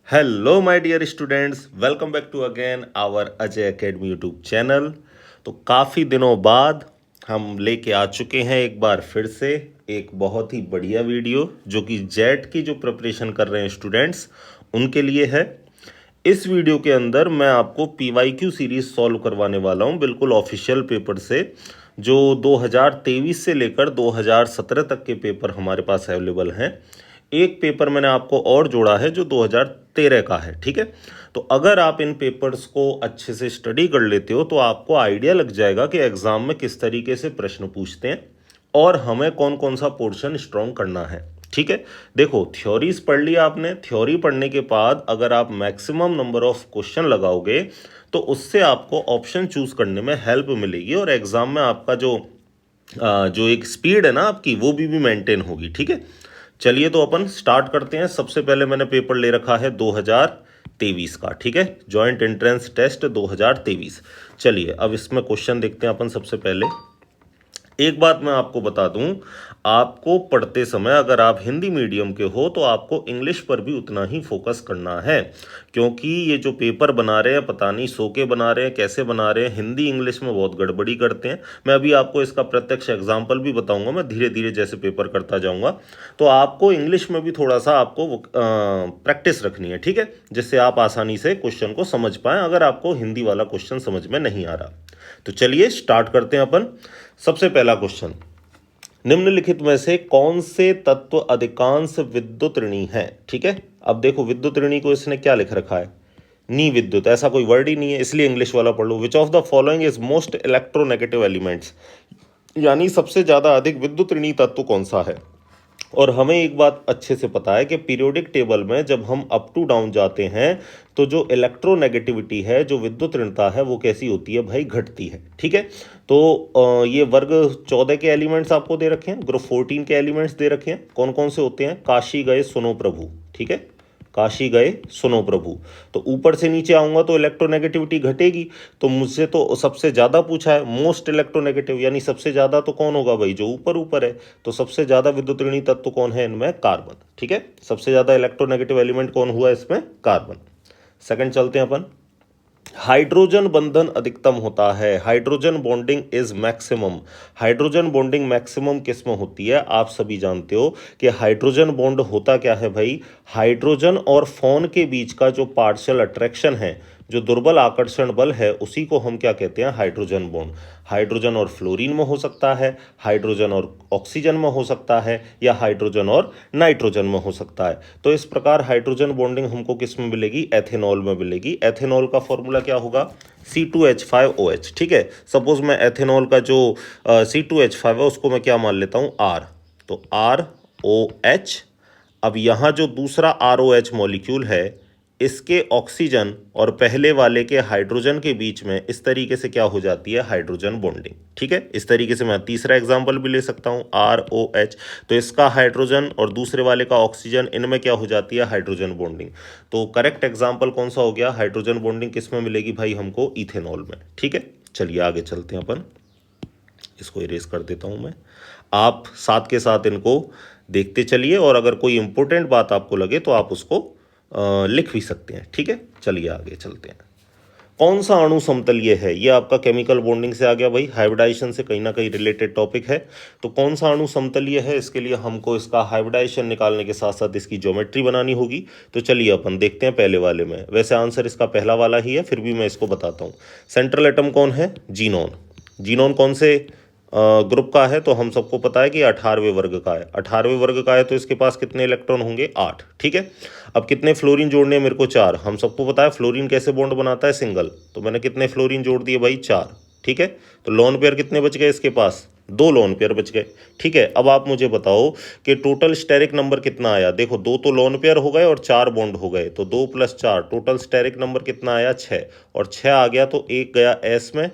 Hello my dear students, welcome back to again our Ajay academy YouTube channel. तो काफ़ी दिनों बाद हम लेके आ चुके हैं एक बार फिर से एक बहुत ही बढ़िया वीडियो जो कि जेट की जो प्रिपरेशन कर रहे हैं स्टूडेंट्स उनके लिए है। इस वीडियो के अंदर मैं आपको पीवाईक्यू सीरीज सॉल्व करवाने वाला हूं, बिल्कुल ऑफिशियल पेपर से, जो 2023 से लेकर 2017 तक के पेपर हमारे पास अवेलेबल हैं। एक पेपर मैंने आपको और जोड़ा है जो 2013 का है, ठीक है। तो अगर आप इन पेपर्स को अच्छे से स्टडी कर लेते हो तो आपको आइडिया लग जाएगा कि एग्जाम में किस तरीके से प्रश्न पूछते हैं और हमें कौन कौन सा पोर्शन स्ट्रॉन्ग करना है, ठीक है। देखो, थ्योरीज पढ़ लिया आपने। थ्योरी पढ़ने के बाद अगर आप मैक्सिमम नंबर ऑफ क्वेश्चन लगाओगे तो उससे आपको ऑप्शन चूज करने में हेल्प मिलेगी और एग्जाम में आपका जो एक स्पीड है ना आपकी, वो भी मेंटेन होगी, ठीक है। चलिए तो अपन स्टार्ट करते हैं। सबसे पहले मैंने पेपर ले रखा है 2023 का, ठीक है, जॉइंट एंट्रेंस टेस्ट 2023। चलिए अब इसमें क्वेश्चन देखते हैं अपन। सबसे पहले एक बात मैं आपको बता दूं, आपको पढ़ते समय अगर आप हिंदी मीडियम के हो तो आपको इंग्लिश पर भी उतना ही फोकस करना है, क्योंकि ये जो पेपर बना रहे हैं पता नहीं सो के बना रहे हैं, कैसे बना रहे हैं, हिंदी इंग्लिश में बहुत गड़बड़ी करते हैं। मैं अभी आपको इसका प्रत्यक्ष एग्जाम्पल भी बताऊंगा, मैं धीरे धीरे जैसे पेपर करता जाऊंगा। तो आपको इंग्लिश में भी थोड़ा सा आपको प्रैक्टिस रखनी है, ठीक है, जिससे आप आसानी से क्वेश्चन को समझ पाएं अगर आपको हिंदी वाला क्वेश्चन समझ में नहीं आ रहा। तो चलिए स्टार्ट करते हैं अपन। सबसे पहला क्वेश्चन, निम्नलिखित में से कौन से तत्व अधिकांश विद्युत ऋणी हैं, ठीक है। अब देखो, विद्युत ऋणी को इसने क्या लिख रखा है, नी विद्युत, ऐसा कोई वर्ड ही नहीं है, इसलिए इंग्लिश वाला पढ़ लो। Which of the following is most electronegative elements, यानी सबसे ज्यादा अधिक विद्युत ऋणी तत्व कौन सा है। और हमें एक बात अच्छे से पता है कि पीरियोडिक टेबल में जब हम अप टू डाउन जाते हैं तो जो इलेक्ट्रोनेगेटिविटी है, जो विद्युत ऋणता है, वो कैसी होती है भाई, घटती है, ठीक है। तो ये वर्ग 14 के एलिमेंट्स आपको दे रखे हैं, ग्रुप 14 के एलिमेंट्स दे रखे हैं। कौन कौन से होते हैं, काशी गए सुनो प्रभु, ठीक है, काशी गए सुनो प्रभु। तो ऊपर से नीचे आऊंगा तो इलेक्ट्रोनेगेटिविटी घटेगी। तो मुझसे तो सबसे ज्यादा पूछा है, मोस्ट इलेक्ट्रोनेगेटिव, यानी सबसे ज्यादा तो कौन होगा भाई, जो ऊपर ऊपर है। तो सबसे ज्यादा विद्युत ऋणी तत्व कौन है इनमें, कार्बन, ठीक है। सबसे ज्यादा इलेक्ट्रोनेगेटिव एलिमेंट कौन हुआ इसमें, कार्बन। सेकंड चलते हैं अपन। हाइड्रोजन बंधन अधिकतम होता है, hydrogen bonding is maximum. Hydrogen bonding maximum किस में होती है, आप सभी जानते हो कि हाइड्रोजन बॉन्ड होता क्या है भाई, हाइड्रोजन और फोन के बीच का जो पार्शियल अट्रैक्शन है, जो दुर्बल आकर्षण बल है, उसी को हम क्या कहते हैं, हाइड्रोजन बॉन्ड। हाइड्रोजन और फ्लोरीन में हो सकता है, हाइड्रोजन और ऑक्सीजन में हो सकता है, या हाइड्रोजन और नाइट्रोजन में हो सकता है। तो इस प्रकार हाइड्रोजन बॉन्डिंग हमको किस में मिलेगी, एथेनॉल में मिलेगी। एथेनॉल का फॉर्मूला क्या होगा, C2H5OH, ठीक है। सपोज मैं एथेनॉल का जो C2H5 है उसको मैं क्या मान लेता हूँ, R, तो ROH। अब यहाँ जो दूसरा ROH मॉलिक्यूल है, इसके ऑक्सीजन और पहले वाले के हाइड्रोजन के बीच में इस तरीके से क्या हो जाती है, हाइड्रोजन बॉन्डिंग, ठीक है। इस तरीके से मैं तीसरा एग्जांपल भी ले सकता हूं, ROH। तो इसका हाइड्रोजन और दूसरे वाले का ऑक्सीजन, इनमें क्या हो जाती है, हाइड्रोजन बॉन्डिंग। तो करेक्ट एग्जांपल कौन सा हो गया, हाइड्रोजन बॉन्डिंग किस में मिलेगी भाई हमको, इथेनॉल में, ठीक है। चलिए आगे चलते हैं अपन। इसको इरेज कर देता हूं मैं, आप साथ के साथ इनको देखते चलिए और अगर कोई इंपॉर्टेंट बात आपको लगे तो आप उसको लिख भी सकते हैं, ठीक है। चलिए आगे चलते हैं। कौन सा अणु समतलीय है, ये आपका केमिकल बॉन्डिंग से आ गया भाई, हाइब्रिडाइजेशन से कहीं ना कहीं रिलेटेड टॉपिक है। तो कौन सा अणु समतलीय है, इसके लिए हमको इसका हाइब्रिडाइजेशन निकालने के साथ साथ इसकी ज्योमेट्री बनानी होगी। तो चलिए अपन देखते हैं पहले वाले में। वैसे आंसर इसका पहला वाला ही है, फिर भी मैं इसको बताता हूँ। सेंट्रल एटम कौन है, जीनोन। जीनोन कौन से ग्रुप का है, तो हम सबको पता है कि 18वें वर्ग का है। 18वें वर्ग का है तो इसके पास कितने इलेक्ट्रॉन होंगे, 8, ठीक है। अब कितने फ्लोरीन जोड़ने हैं मेरे को, 4। हम सबको पता है फ्लोरीन कैसे बॉन्ड बनाता है, सिंगल। तो मैंने कितने फ्लोरीन जोड़ दिए भाई, 4, ठीक है। तो लोन पेयर कितने बच गए इसके पास, 2 लोन पेयर बच गए, ठीक है। अब आप मुझे बताओ कि टोटल स्टेरिक नंबर कितना आया। देखो, 2 तो लोन पेयर हो गए और 4 बॉन्ड हो गए, तो 2 + 4 टोटल स्टेरिक नंबर कितना आया, 6। और 6 आ गया तो 1 गया S में,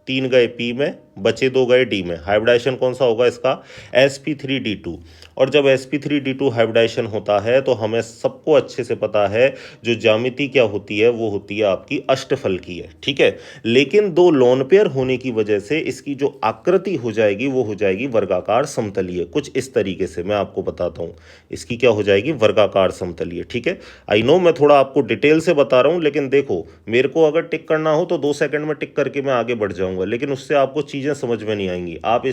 3 गए P में, बचे 2 गए डी में। हाइब्रिडाइजेशन कौन सा होगा इसका? sp3d2। और जब sp3d2 हाइब्रिडाइजेशन होता है तो हमें सबको अच्छे से पता है जो ज्यामिति क्या होती है वो होती है आपकी अष्टफल की है, ठीक है। लेकिन 2 लोन पेयर होने की वजह से इसकी जो आकृति हो जाएगी वो हो जाएगी वर्गाकार समतलीय, कुछ इस तरीके से। मैं आपको बताता हूं इसकी क्या हो जाएगी, वर्गाकार समतलीय, ठीक है। आई नो मैं थोड़ा आपको डिटेल से बता रहा हूं, लेकिन देखो मेरे को अगर टिक करना हो तो 2 सेकंड में टिक करके मैं आगे बढ़ जाऊंगा, लेकिन उससे आपको चीजें समझ में नहीं आएंगी। आप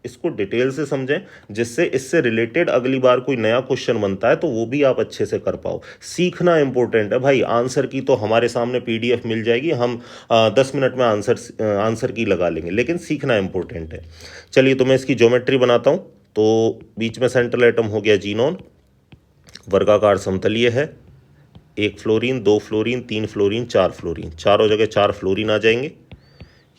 इसको डिटेल से समझें, जिससे इससे रिलेटेड अगली बार कोई नया क्वेश्चन बनता है तो वो भी आप अच्छे से कर पाओ। सीखना इंपॉर्टेंट है भाई। आंसर की तो हमारे सामने पीडीएफ मिल जाएगी, हम 10 मिनट में आंसर की लगा लेंगे, लेकिन सीखना इंपॉर्टेंट है। चलिए तो मैं इसकी ज्योमेट्री बनाता हूं। तो बीच में सेंट्रल एटम हो गया जीनोन, वर्गाकार समतलीय है, 1 फ्लोरीन, 2 फ्लोरीन, 3 फ्लोरीन, 4 फ्लोरीन, चारों जगह 4 फ्लोरीन आ जाएंगे।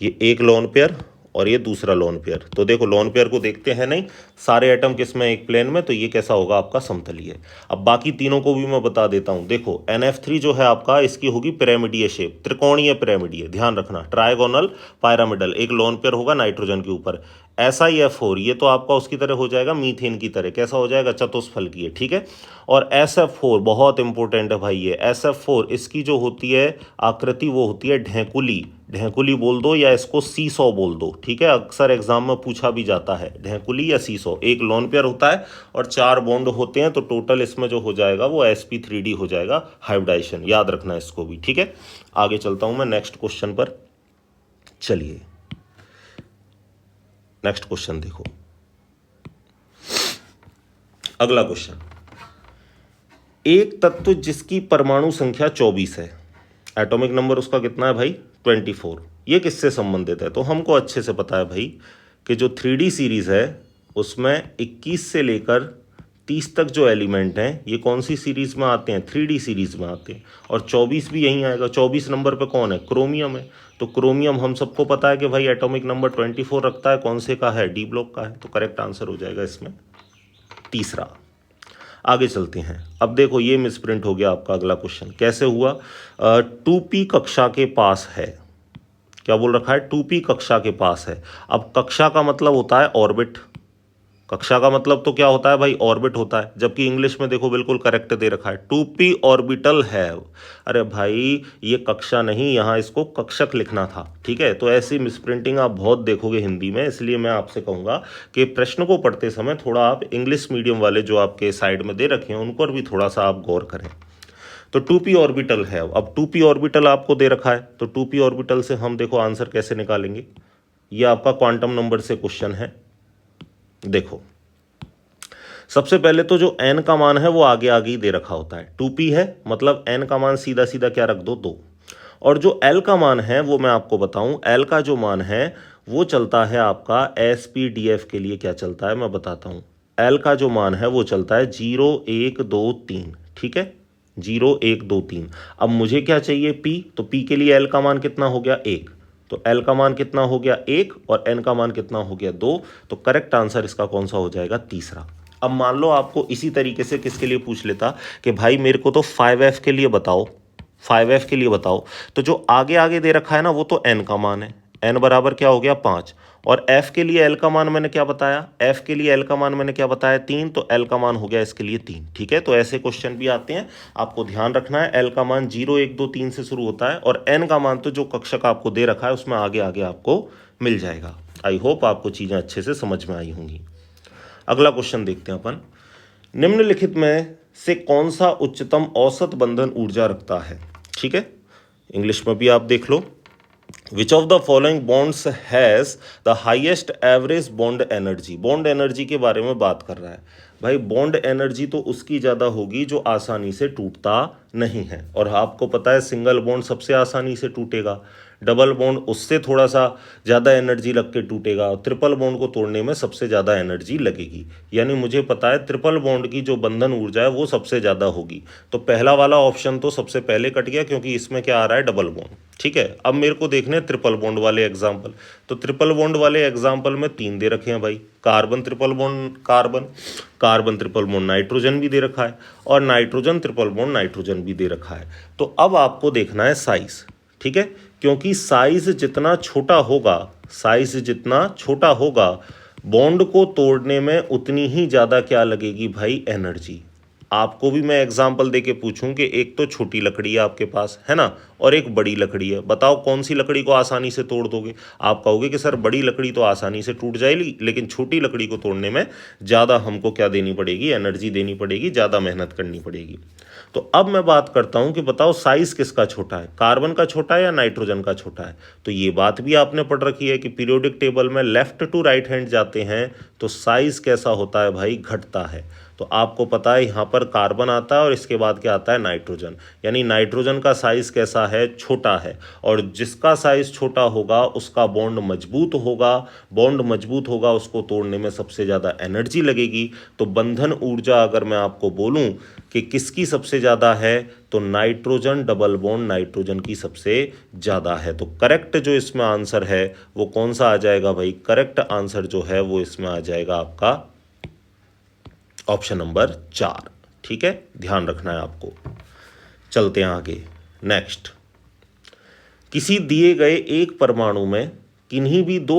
ये एक लोन पेयर और ये दूसरा लोन पेयर। तो देखो लोन पेयर को देखते हैं, नहीं सारे एटम किस में, एक प्लेन में, तो ये कैसा होगा आपका, समतलीय। अब बाकी तीनों को भी मैं बता देता हूं। देखो NF3 जो है आपका, इसकी होगी पिरामिडीय शेप, त्रिकोणीय पिरामिडीय, ध्यान रखना, ट्रायगोनल पायरामिडल, एक लोन पेयर होगा नाइट्रोजन के ऊपर। SiF4 ये तो आपका उसकी तरह हो जाएगा, मीथेन की तरह, कैसा हो जाएगा, चतुष्फलकीय, ठीक है। और SF4 बहुत इंपॉर्टेंट है भाई, ये SF4 इसकी जो होती है आकृति वो होती है ढेंकुली, ढेंकुली बोल दो या इसको सीसॉ बोल दो, ठीक है। अक्सर एग्जाम में पूछा भी जाता है ढेंकुली या सीसॉ। एक लोन पेयर होता है और 4 बॉन्ड होते हैं, तो टोटल इसमें जो हो जाएगा वो sp3d हो जाएगा, हाइब्रिडाइजेशन, याद रखना इसको भी, ठीक है। आगे चलता हूं मैं नेक्स्ट क्वेश्चन पर। चलिए नेक्स्ट क्वेश्चन देखो, अगला क्वेश्चन। एक तत्व जिसकी परमाणु संख्या 24 है, एटॉमिक नंबर उसका कितना है भाई, 24, ये किससे संबंधित है? तो हमको अच्छे से पता है भाई कि जो 3D सीरीज है उसमें 21 से लेकर 30 तक जो एलिमेंट हैं ये कौन सी सीरीज में आते हैं, 3D सीरीज में आते हैं। और 24 भी यहीं आएगा। 24 नंबर पे कौन है, क्रोमियम है। तो क्रोमियम हम सबको पता है कि भाई एटॉमिक नंबर 24 रखता है, कौन से का है, डी ब्लॉक का है। तो करेक्ट आंसर हो जाएगा इसमें तीसरा। आगे चलते हैं। अब देखो ये मिसप्रिंट हो गया आपका। अगला क्वेश्चन कैसे हुआ, 2p कक्षा के पास है, क्या बोल रखा है, 2p कक्षा के पास है। अब कक्षा का मतलब होता है ऑर्बिट, कक्षा का मतलब तो क्या होता है भाई, ऑर्बिट होता है। जबकि इंग्लिश में देखो बिल्कुल करेक्ट दे रखा है, 2p ऑर्बिटल है। अरे भाई ये कक्षा नहीं, यहाँ इसको कक्षक लिखना था, ठीक है। तो ऐसी मिसप्रिंटिंग आप बहुत देखोगे हिंदी में, इसलिए मैं आपसे कहूँगा कि प्रश्न को पढ़ते समय थोड़ा आप इंग्लिश मीडियम वाले जो आपके साइड में दे रखे हैं उन पर भी थोड़ा सा आप गौर करें। तो 2p ऑर्बिटल है। अब 2p ऑर्बिटल आपको दे रखा है, तो 2p ऑर्बिटल से हम देखो आंसर कैसे निकालेंगे। ये आपका क्वांटम नंबर से क्वेश्चन है। देखो सबसे पहले तो जो n का मान है वो आगे आगे ही दे रखा होता है। 2p है मतलब n का मान सीधा सीधा क्या रख दो, 2। और जो l का मान है वो मैं आपको बताऊं, l का जो मान है वो चलता है आपका SPDF के लिए। क्या चलता है मैं बताता हूं। l का जो मान है वो चलता है 0 1 2 3, ठीक है, 0 1 2 3। अब मुझे क्या चाहिए, p, तो p के लिए l का मान कितना हो गया, 1। तो l का मान कितना हो गया, 1, और n का मान कितना हो गया, 2। तो करेक्ट आंसर इसका कौन सा हो जाएगा, तीसरा। अब मान लो आपको इसी तरीके से किसके लिए पूछ लेता कि भाई मेरे को तो 5f के लिए बताओ, 5f के लिए बताओ, तो जो आगे आगे दे रखा है ना वो तो n का मान है, n बराबर क्या हो गया 5। और f के लिए l का मान मैंने क्या बताया, f के लिए l का मान मैंने क्या बताया, 3। तो l का मान हो गया इसके लिए 3, ठीक है। तो ऐसे क्वेश्चन भी आते हैं, आपको ध्यान रखना है। l का मान 0 1 2 3 से शुरू होता है, और n का मान तो जो कक्षक आपको दे रखा है उसमें आगे आगे आपको मिल जाएगा। आई होप आपको चीज़ें अच्छे से समझ में आई होंगी। अगला क्वेश्चन देखते हैं अपन। निम्नलिखित में से कौन सा उच्चतम औसत बंधन ऊर्जा रखता है, ठीक है। इंग्लिश में भी आप देख लो। Which of the following bonds has the highest average bond energy. Bond energy के बारे में बात कर रहा है भाई। बॉन्ड एनर्जी तो उसकी ज़्यादा होगी जो आसानी से टूटता नहीं है, और आपको पता है सिंगल बॉन्ड सबसे आसानी से टूटेगा, डबल बॉन्ड उससे थोड़ा सा ज़्यादा एनर्जी लग के टूटेगा, और ट्रिपल बॉन्ड को तोड़ने में सबसे ज़्यादा एनर्जी लगेगी। यानी मुझे पता है ट्रिपल बॉन्ड की जो बंधन ऊर्जा है वो सबसे ज़्यादा होगी। तो पहला वाला ऑप्शन तो सबसे पहले कट गया, क्योंकि इसमें क्या आ रहा है, डबल बॉन्ड, ठीक है। अब मेरे को देखने ट्रिपल बॉन्ड वाले एग्जाम्पल। तो ट्रिपल बॉन्ड वाले एग्जाम्पल में 3 दे रखे हैं भाई, carbon triple bond carbon, carbon triple bond nitrogen भी दे रखा है, और नाइट्रोजन ट्रिपल बॉन्ड नाइट्रोजन भी दे रखा है। तो अब आपको देखना है साइज, ठीक है, क्योंकि साइज जितना छोटा होगा बॉन्ड को तोड़ने में उतनी ही ज़्यादा क्या लगेगी भाई, एनर्जी। आपको भी मैं एग्जांपल देके पूछूं कि एक तो छोटी लकड़ी है आपके पास, है ना, और एक बड़ी लकड़ी है, बताओ कौन सी लकड़ी को आसानी से तोड़ दोगे। आप कहोगे कि सर बड़ी लकड़ी तो आसानी से टूट जाएगी, लेकिन छोटी लकड़ी को तोड़ने में ज़्यादा हमको क्या देनी पड़ेगी, एनर्जी देनी पड़ेगी, ज़्यादा मेहनत करनी पड़ेगी। तो अब मैं बात करता हूं कि बताओ साइज किसका छोटा है, कार्बन का छोटा है या नाइट्रोजन का छोटा है। तो ये बात भी आपने पढ़ रखी है कि पीरियोडिक टेबल में लेफ्ट टू राइट हैंड जाते हैं तो साइज कैसा होता है भाई, घटता है। तो आपको पता है यहाँ पर कार्बन आता है और इसके बाद क्या आता है, नाइट्रोजन। यानी नाइट्रोजन का साइज कैसा है, छोटा है। और जिसका साइज छोटा होगा उसका बॉन्ड मजबूत होगा, बॉन्ड मजबूत होगा, उसको तोड़ने में सबसे ज़्यादा एनर्जी लगेगी। तो बंधन ऊर्जा अगर मैं आपको बोलूं कि किसकी सबसे ज़्यादा है, तो नाइट्रोजन, डबल बॉन्ड नाइट्रोजन की सबसे ज़्यादा है। तो करेक्ट जो इसमें आंसर है वो कौन सा आ जाएगा भाई, करेक्ट आंसर जो है वो इसमें आ जाएगा आपका ऑप्शन नंबर 4। ठीक है, ध्यान रखना है आपको। चलते हैं आगे। नेक्स्ट, किसी दिए गए एक परमाणु में किन्हीं भी दो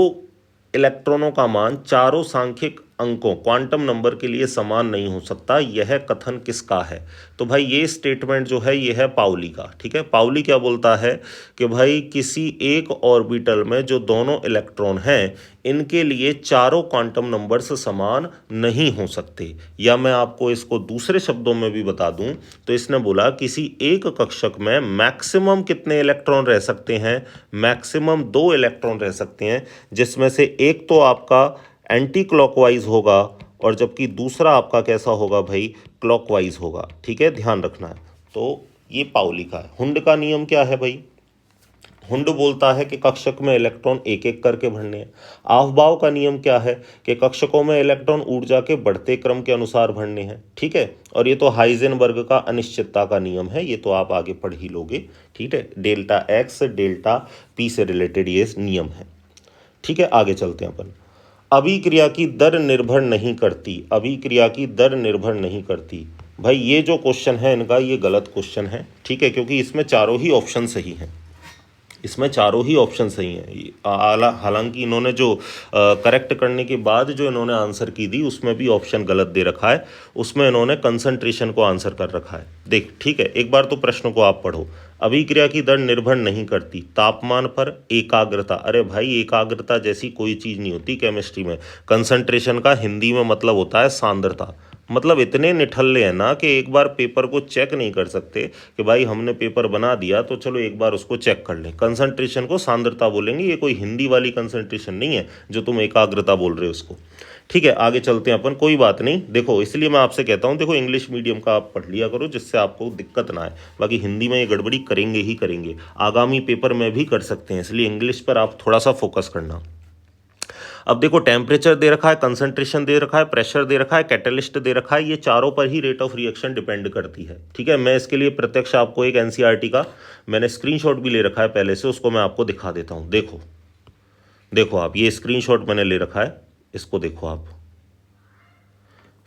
इलेक्ट्रॉनों का मान चारों सांख्यिक अंकों क्वांटम नंबर के लिए समान नहीं हो सकता, यह कथन किसका है। तो भाई ये स्टेटमेंट जो है ये है पाउली का। ठीक है, पाउली क्या बोलता है कि भाई किसी एक ऑर्बिटल में जो दोनों इलेक्ट्रॉन हैं इनके लिए चारों क्वांटम नंबर्स समान नहीं हो सकते। या मैं आपको इसको दूसरे शब्दों में भी बता दूं तो इसने बोला किसी एक कक्षक में मैक्सिमम कितने इलेक्ट्रॉन रह सकते हैं, मैक्सिमम 2 इलेक्ट्रॉन रह सकते हैं, जिसमें से एक तो आपका एंटी क्लॉकवाइज होगा और जबकि दूसरा आपका कैसा होगा भाई, क्लॉकवाइज होगा। ठीक है, ध्यान रखना है। तो ये पाउली का है। हुंड का नियम क्या है भाई, हुंड बोलता है कि कक्षक में इलेक्ट्रॉन एक एक करके भरने हैं। आफ्बाव का नियम क्या है कि कक्षकों में इलेक्ट्रॉन ऊर्जा के बढ़ते क्रम के अनुसार भरने हैं। ठीक है, और ये तो हाइजेनबर्ग का अनिश्चितता का नियम है, ये तो आप आगे पढ़ ही लोगे। ठीक है, डेल्टा एक्स डेल्टा पी से रिलेटेड ये नियम है। ठीक है, आगे चलते हैं अपन। अभिक्रिया की दर निर्भर नहीं करती, अभिक्रिया की दर निर्भर नहीं करती। भाई ये जो क्वेश्चन है इनका ये गलत क्वेश्चन है। ठीक है, क्योंकि इसमें चारों ही ऑप्शन सही हैं, इसमें चारों ही ऑप्शन सही हैं। हालांकि इन्होंने जो करेक्ट करने के बाद जो इन्होंने आंसर की दी उसमें भी ऑप्शन गलत दे रखा है, उसमें इन्होंने कंसंट्रेशन को आंसर कर रखा है। देख ठीक है, एक बार तो प्रश्न को आप पढ़ो। अभिक्रिया की दर निर्भर नहीं करती तापमान पर एकाग्रता। अरे भाई एकाग्रता जैसी कोई चीज़ नहीं होती केमिस्ट्री में। कंसंट्रेशन का हिंदी में मतलब होता है सांद्रता। मतलब इतने निठल्ले हैं ना कि एक बार पेपर को चेक नहीं कर सकते कि भाई हमने पेपर बना दिया तो चलो एक बार उसको चेक कर लें। कंसंट्रेशन को सांद्रता बोलेंगे, ये कोई हिंदी वाली कंसंट्रेशन नहीं है जो तुम एकाग्रता बोल रहे हो उसको। ठीक है, आगे चलते हैं अपन। कोई बात नहीं, देखो इसलिए मैं आपसे कहता हूँ, देखो इंग्लिश मीडियम का आप पढ़ लिया करो जिससे आपको दिक्कत ना आए। बाकी हिंदी में ये गड़बड़ी करेंगे ही करेंगे, आगामी पेपर में भी कर सकते हैं, इसलिए इंग्लिश पर आप थोड़ा सा फोकस करना। अब देखो टेम्परेचर दे रखा है, कंसंट्रेशन दे रखा है, प्रेशर दे रखा है, कैटलिस्ट दे रखा है, ये चारों पर ही रेट ऑफ रिएक्शन डिपेंड करती है। ठीक है, मैं इसके लिए प्रत्यक्ष आपको एक एनसीईआरटी का मैंने स्क्रीनशॉट भी ले रखा है पहले से, उसको मैं आपको दिखा देता हूँ। देखो देखो आप, ये स्क्रीनशॉट मैंने ले रखा है, इसको देखो आप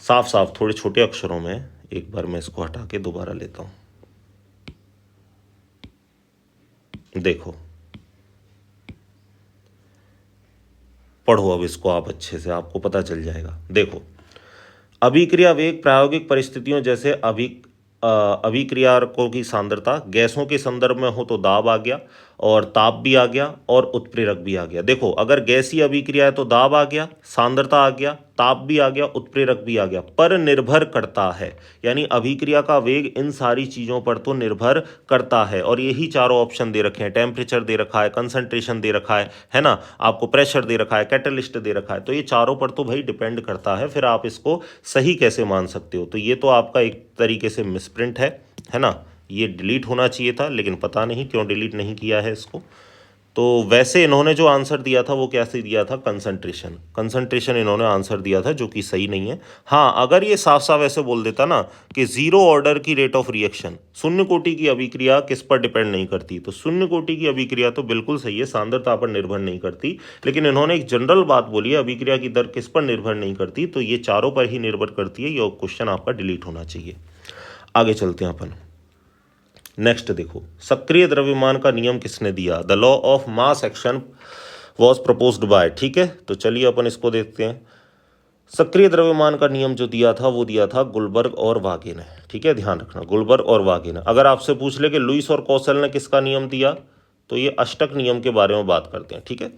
साफ साफ थोड़े छोटे अक्षरों में। एक बार मैं इसको हटा के दोबारा लेता हूँ, देखो पढ़ो अब इसको आप अच्छे से, आपको पता चल जाएगा। देखो अभिक्रिया वेग प्रायोगिक परिस्थितियों जैसे अभिक्रियाकों की सांद्रता, गैसों के संदर्भ में हो तो दाब आ गया और ताप भी आ गया और उत्प्रेरक भी आ गया। देखो अगर गैसीय अभिक्रिया है तो दाब आ गया, सांद्रता आ गया, ताप भी आ गया, उत्प्रेरक भी आ गया, पर निर्भर करता है। यानी अभिक्रिया का वेग इन सारी चीज़ों पर तो निर्भर करता है। और यही चारों ऑप्शन दे रखे हैं, टेम्परेचर दे रखा है, कंसंट्रेशन दे रखा है ना, आपको प्रेशर दे रखा है, कैटलिस्ट दे रखा है, तो ये चारों पर तो भाई डिपेंड करता है। फिर आप इसको सही कैसे मान सकते हो। तो ये तो आपका एक तरीके से मिसप्रिंट है ना, ये डिलीट होना चाहिए था, लेकिन पता नहीं क्यों डिलीट नहीं किया है इसको। तो वैसे इन्होंने जो आंसर दिया था वो कैसे दिया था, कंसंट्रेशन इन्होंने आंसर दिया था, जो कि सही नहीं है। हाँ, अगर ये साफ साफ ऐसे बोल देता ना कि जीरो ऑर्डर की रेट ऑफ रिएक्शन, शून्य कोटि की अभिक्रिया किस पर डिपेंड नहीं करती, तो शून्य कोटि की अभिक्रिया तो बिल्कुल सही है, सांद्रता पर निर्भर नहीं करती। लेकिन इन्होंने एक जनरल बात बोली है, अभिक्रिया की दर किस पर निर्भर नहीं करती, तो ये चारों पर ही निर्भर करती है। ये क्वेश्चन आपका डिलीट होना चाहिए। आगे चलते हैं अपन। नेक्स्ट देखो, सक्रिय द्रव्यमान का नियम किसने दिया? The law of mass action was proposed by. ठीक है, तो चलिए अपन इसको देखते हैं। सक्रिय द्रव्यमान का नियम जो दिया था वो दिया था गुलबर्ग और वागे ने। ठीक है, ध्यान रखना, गुलबर्ग और वागे ने। अगर आपसे पूछ ले कि लुईस और कौशल ने किसका नियम दिया, तो ये अष्टक नियम के बारे में बात करते हैं। ठीक है,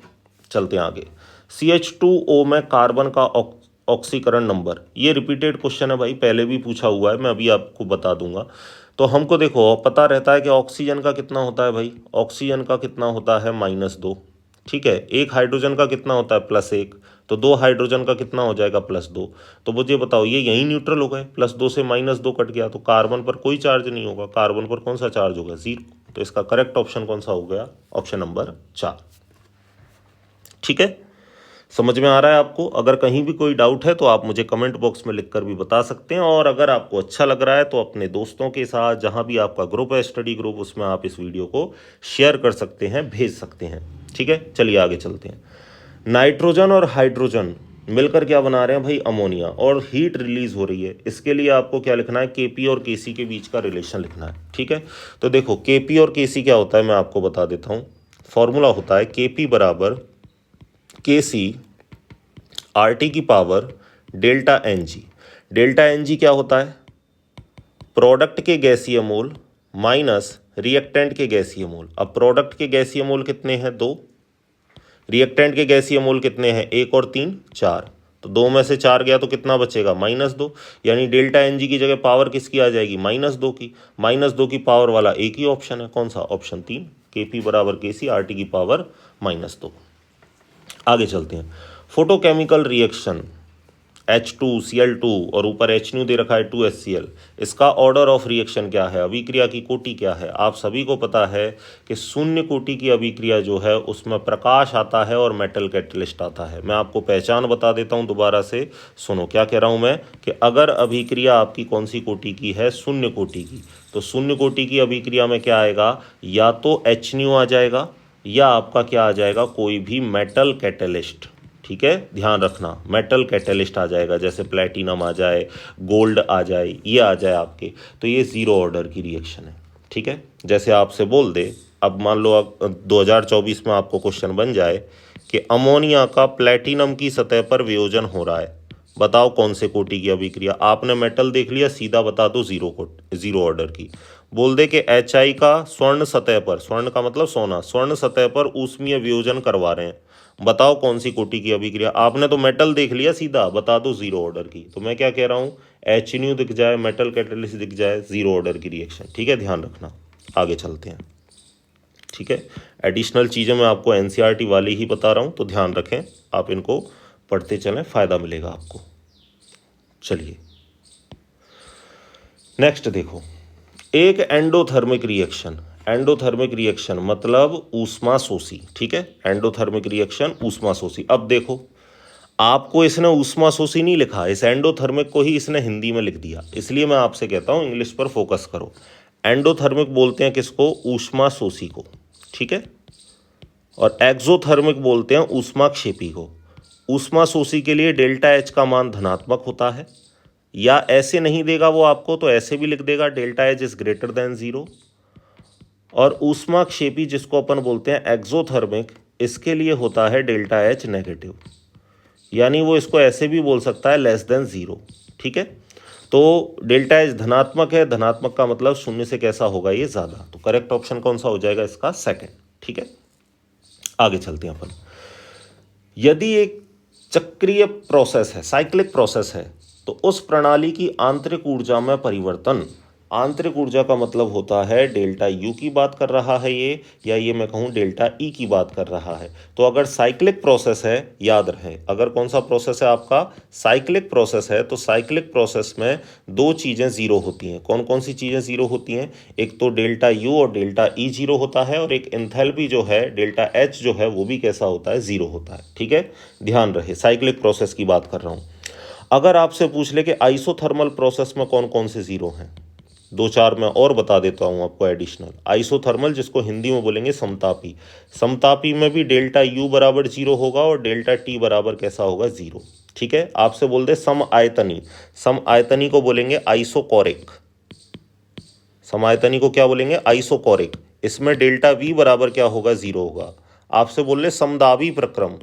चलते हैं आगे। CH2O में कार्बन का ऑक्सीकरण नंबर, ये रिपीटेड क्वेश्चन है भाई, पहले भी पूछा हुआ है, मैं अभी आपको बता दूंगा। तो हमको देखो पता रहता है कि ऑक्सीजन का कितना होता है भाई, ऑक्सीजन का कितना होता है -2। ठीक है, एक हाइड्रोजन का कितना होता है +1, तो 2 हाइड्रोजन का कितना हो जाएगा +2। तो मुझे बताओ ये यही न्यूट्रल हो गए, +2 से -2 कट गया, तो कार्बन पर कोई चार्ज नहीं होगा, कार्बन पर कौन सा चार्ज होगा? 0। तो इसका करेक्ट ऑप्शन कौन सा हो गया? Option number 4। ठीक है, समझ में आ रहा है आपको? अगर कहीं भी कोई डाउट है तो आप मुझे कमेंट बॉक्स में लिखकर भी बता सकते हैं, और अगर आपको अच्छा लग रहा है तो अपने दोस्तों के साथ, जहां भी आपका ग्रुप है स्टडी ग्रुप, उसमें आप इस वीडियो को शेयर कर सकते हैं, भेज सकते हैं। ठीक है, चलिए आगे चलते हैं। नाइट्रोजन और हाइड्रोजन मिलकर क्या बना रहे हैं भाई? अमोनिया, और हीट रिलीज हो रही है। इसके लिए आपको क्या लिखना है? केपी और केसी के बीच का रिलेशन लिखना है। ठीक है, तो देखो केपी और केसी क्या होता है, मैं आपको बता देता हूँ। फॉर्मूला होता है केपी बराबर केसी RT की power delta NG। Delta NG क्या होता है? प्रोडक्ट के गैसीय मोल माइनस रिएक्टेंट के गैसीय मोल। अब प्रोडक्ट के गैसीय मोल कितने हैं? 2। रिएक्टेंट के गैसीय मोल कितने हैं? 1 और 3 4। तो 2 में से 4 गया तो कितना बचेगा? -2। यानी डेल्टा NG की जगह पावर किसकी आ जाएगी? -2 की। -2 की पावर वाला एक ही ऑप्शन है, कौन सा? ऑप्शन 3, KP बराबर KC RT की पावर -2। आगे चलते हैं। फोटोकेमिकल रिएक्शन H2Cl2 और ऊपर HNU दे रखा है 2HCl, इसका ऑर्डर ऑफ रिएक्शन क्या है? अभिक्रिया की कोटि क्या है? आप सभी को पता है कि शून्य कोटि की अभिक्रिया जो है उसमें प्रकाश आता है और मेटल कैटलिस्ट आता है। मैं आपको पहचान बता देता हूं दोबारा से, सुनो क्या कह रहा हूं मैं, कि अगर अभिक्रिया आपकी कौन सी कोटि की है? शून्य कोटि की, तो शून्य कोटि की अभिक्रिया में क्या आएगा? या तो HNU आ जाएगा, या आपका क्या आ जाएगा? कोई भी मेटल कैटलिस्ट। ठीक है, ध्यान रखना, मेटल कैटलिस्ट आ जाएगा, जैसे प्लेटिनम आ जाए, गोल्ड आ जाए, ये आ जाए आपके, तो ये 0 ऑर्डर की रिएक्शन है। ठीक है, जैसे आपसे बोल दे, अब मान लो 2024 में आपको क्वेश्चन बन जाए कि अमोनिया का प्लेटिनम की सतह पर वियोजन हो रहा है, बताओ कौन से कोटि की अभिक्रिया? आपने मेटल देख लिया, सीधा बता दो 0 ऑर्डर की। बोल दे कि HI का स्वर्ण सतह पर, स्वर्ण का मतलब सोना, स्वर्ण सतह पर ऊष्मीय वियोजन करवा रहे हैं, बताओ कौन सी कोटि की अभिक्रिया? आपने तो मेटल देख लिया, सीधा बता दो 0 ऑर्डर की। तो मैं क्या कह रहा हूँ, HNU दिख जाए, मेटल कैटलिस्ट दिख जाए, 0 ऑर्डर की रिएक्शन। ठीक है, ध्यान रखना। आगे चलते हैं। ठीक है, एडिशनल चीज़ें मैं आपको NCERT वाली ही बता रहा हूँ, तो ध्यान रखें, आप इनको पढ़ते चलें, फ़ायदा मिलेगा आपको। चलिए नेक्स्ट देखो, एक एंडोथर्मिक रिएक्शन। एंडोथर्मिक रिएक्शन मतलब ऊष्मा शोषी। ठीक है, एंडोथर्मिक रिएक्शन ऊष्मा शोषी। अब देखो, आपको इसने ऊष्मा शोषी नहीं लिखा, इस एंडोथर्मिक को ही इसने हिंदी में लिख दिया, इसलिए मैं आपसे कहता हूं इंग्लिश पर फोकस करो। एंडोथर्मिक बोलते हैं किसको? ऊष्मा शोषी को। ठीक है, और एक्सोथर्मिक बोलते हैं ऊष्माक्षेपी को। ऊष्मा शोषी के लिए डेल्टा H का मान धनात्मक होता है, या ऐसे नहीं देगा वो आपको, तो ऐसे भी लिख देगा delta H is greater than 0। और ऊष्माक्षेपी जिसको अपन बोलते हैं एक्सोथर्मिक, इसके लिए होता है डेल्टा H नेगेटिव, यानी वो इसको ऐसे भी बोल सकता है लेस देन 0। ठीक है, तो डेल्टा H धनात्मक है, धनात्मक का मतलब शून्य से कैसा होगा? ये ज़्यादा। तो करेक्ट ऑप्शन कौन सा हो जाएगा इसका? सेकंड। ठीक है, आगे चलते हैं अपन। यदि एक चक्रीय प्रोसेस है, साइक्लिक प्रोसेस है, तो उस प्रणाली की आंतरिक ऊर्जा में परिवर्तन, आंतरिक ऊर्जा का मतलब होता है डेल्टा U की बात कर रहा है ये, या ये मैं कहूँ डेल्टा E की बात कर रहा है। तो अगर साइक्लिक प्रोसेस है, याद रहे, अगर कौन सा प्रोसेस है आपका? साइक्लिक प्रोसेस है, तो साइक्लिक प्रोसेस में 2 चीज़ें 0 होती हैं। कौन कौन सी चीज़ें 0 होती हैं? एक तो डेल्टा U और डेल्टा E 0 होता है, और एक एंथैल्पी जो है डेल्टा H जो है वो भी कैसा होता है? 0 होता है। ठीक है, ध्यान रहे, साइक्लिक प्रोसेस की बात कर रहा हूँ। अगर आपसे पूछ ले कि आइसोथर्मल प्रोसेस में कौन कौन से 0 हैं, 2-4 मैं और बता देता हूँ आपको एडिशनल। आइसोथर्मल जिसको हिंदी में बोलेंगे समतापी, समतापी में भी डेल्टा U बराबर 0 होगा और डेल्टा T बराबर कैसा होगा? 0। ठीक है, आपसे बोल दे सम आयतनी, सम आयतनी को बोलेंगे आइसोकोरिक, समायतनी को क्या बोलेंगे, आइसोकोरिक। इसमें डेल्टा वी बराबर क्या होगा, 0 होगा। आपसे बोल रहे समदाबी प्रक्रम,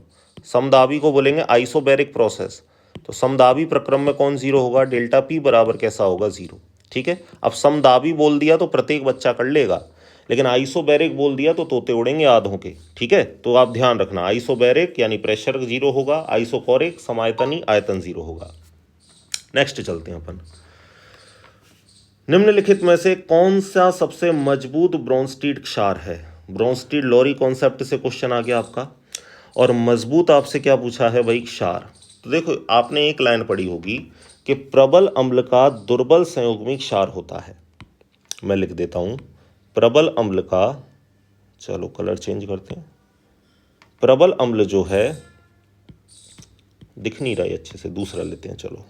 समदाबी को बोलेंगे आइसोबैरिक प्रोसेस, तो समदाबी प्रक्रम में कौन 0 होगा, डेल्टा पी बराबर कैसा होगा, 0। ठीक है, अब समदाबी बोल दिया तो प्रत्येक बच्चा कर लेगा, लेकिन आइसोबैरिक बोल दिया तो तोते उड़ेंगे आधों के। ठीक है, तो आप ध्यान रखना, आइसोबैरिक यानी प्रेशर 0 होगा, आइसोकोरिक समायतनी आयतन 0 होगा। नेक्स्ट चलते हैं अपन। निम्नलिखित में से कौन सा सबसे मजबूत ब्रोंस्टीड क्षार है। ब्रोंस्टीड लोरी कॉन्सेप्ट से क्वेश्चन आ गया आपका, और मजबूत आपसे क्या पूछा है भाई, क्षार। तो देखो आपने एक लाइन पढ़ी होगी कि प्रबल अम्ल का दुर्बल संयुग्मी क्षार होता है। मैं लिख देता हूं, प्रबल अम्ल का, चलो कलर चेंज करते हैं, प्रबल अम्ल जो है, दिख नहीं रहा है अच्छे से, दूसरा लेते हैं, चलो।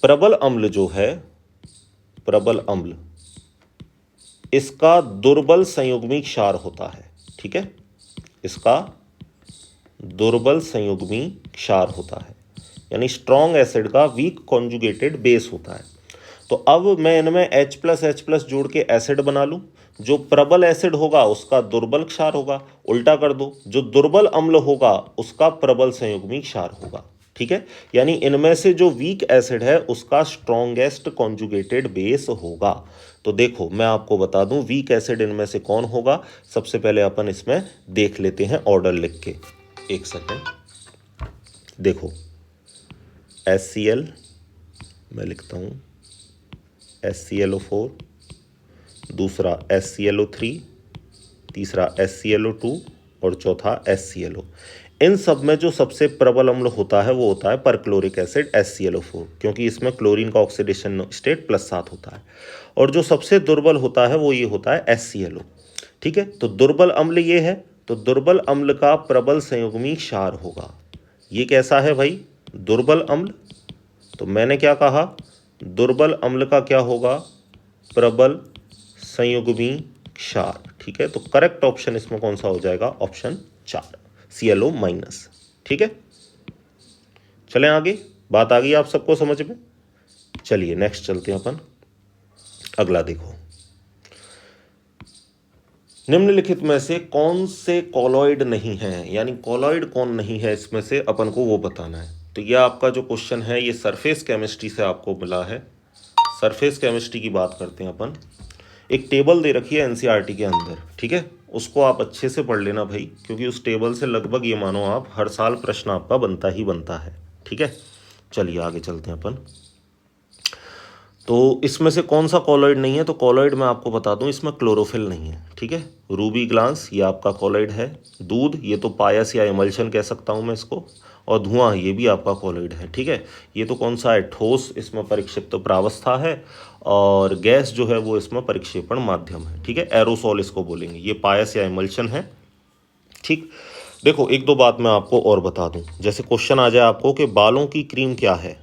प्रबल अम्ल जो है, प्रबल अम्ल, इसका दुर्बल संयुग्मी क्षार होता है। ठीक है, इसका दुर्बल संयुग्मी क्षार होता है, यानी स्ट्रॉन्ग एसिड का वीक कॉन्जुगेटेड बेस होता है। तो अब मैं इनमें H+H+ जोड़ के एसिड बना लूं, जो प्रबल एसिड होगा उसका दुर्बल क्षार होगा, उल्टा कर दो, जो दुर्बल अम्ल होगा उसका प्रबल संयुग्मी क्षार होगा। ठीक है, यानी इनमें से जो वीक एसिड है उसका स्ट्रॉन्गेस्ट कॉन्जुगेटेड बेस होगा। तो देखो मैं आपको बता दूं वीक एसिड इनमें से कौन होगा। सबसे पहले अपन इसमें देख लेते हैं ऑर्डर लिख के, एक सेकेंड। देखो HCl, मैं लिखता हूं HClO4, दूसरा HClO3, तीसरा HClO2 और चौथा HClO। इन सब में जो सबसे प्रबल अम्ल होता है वो होता है परक्लोरिक एसिड HClO4, क्योंकि इसमें क्लोरीन का ऑक्सीडेशन स्टेट +7 होता है। और जो सबसे दुर्बल होता है वो ये होता है HClO। ठीक है, तो दुर्बल अम्ल ये है, तो दुर्बल अम्ल का प्रबल संयुग्मी क्षार होगा। ये कैसा है भाई, दुर्बल अम्ल, तो मैंने क्या कहा, दुर्बल अम्ल का क्या होगा, प्रबल संयुग्मी क्षार। ठीक है, तो करेक्ट ऑप्शन इसमें कौन सा हो जाएगा, ऑप्शन 4 ClO-। ठीक है, चलें आगे, बात आ गई आप सबको समझ में। चलिए नेक्स्ट चलते हैं अपन, अगला देखो। निम्नलिखित में से कौन से कॉलॉइड नहीं है, यानी कॉलॉइड कौन नहीं है इसमें से अपन को वो बताना है। तो यह आपका जो क्वेश्चन है ये सरफेस केमिस्ट्री से आपको मिला है। सरफेस केमिस्ट्री की बात करते हैं अपन। एक टेबल दे रखी है एनसीईआरटी के अंदर, ठीक है, उसको आप अच्छे से पढ़ लेना भाई, क्योंकि उस टेबल से लगभग ये मानो आप हर साल प्रश्न आपका बनता ही बनता है। ठीक है, चलिए आगे चलते हैं अपन। तो इसमें से कौन सा कॉलॉइड नहीं है, तो कॉलॉइड मैं आपको बता दूं इसमें क्लोरोफिल नहीं है। ठीक है, रूबी ग्लांस ये आपका कॉलॉइड है, दूध ये तो पायस या इमल्शन कह सकता हूं मैं इसको, और धुआं ये भी आपका कॉलॉइड है। ठीक है, ये तो कौन सा है, ठोस इसमें परिक्षिप्त प्रावस्था है, और गैस जो है वो इसमें परिक्षेपण माध्यम है। ठीक है, एरोसोल इसको बोलेंगे, ये पायस या इमल्शन है। ठीक, देखो एक दो बात मैं आपको और बता दूं, जैसे क्वेश्चन आ जाए आपको कि बालों की क्रीम क्या है,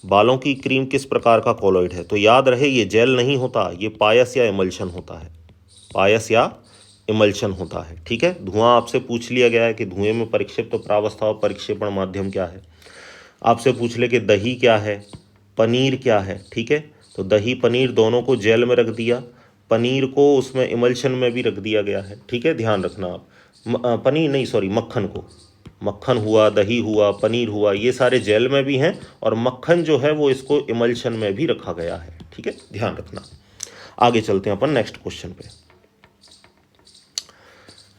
बालों की क्रीम किस प्रकार का कॉलॉइड है, तो याद रहे ये जेल नहीं होता, ये पायस या इमल्शन होता है, पायस या इमल्शन होता है। ठीक है, धुआं आपसे पूछ लिया गया है कि धुएं में परिक्षिप्त प्रावस्था और परिक्षेपण माध्यम क्या है। आपसे पूछ ले कि दही क्या है, पनीर क्या है। ठीक है, तो दही पनीर दोनों को जेल में रख दिया, पनीर को उसमें इमल्शन में भी रख दिया गया है। ठीक है, ध्यान रखना आप, पनीर नहीं सॉरी मक्खन को, मक्खन हुआ, दही हुआ, पनीर हुआ, ये सारे जेल में भी हैं, और मक्खन जो है वो इसको इमल्शन में भी रखा गया है। ठीक है, ध्यान रखना। आगे चलते हैं अपन नेक्स्ट क्वेश्चन पे।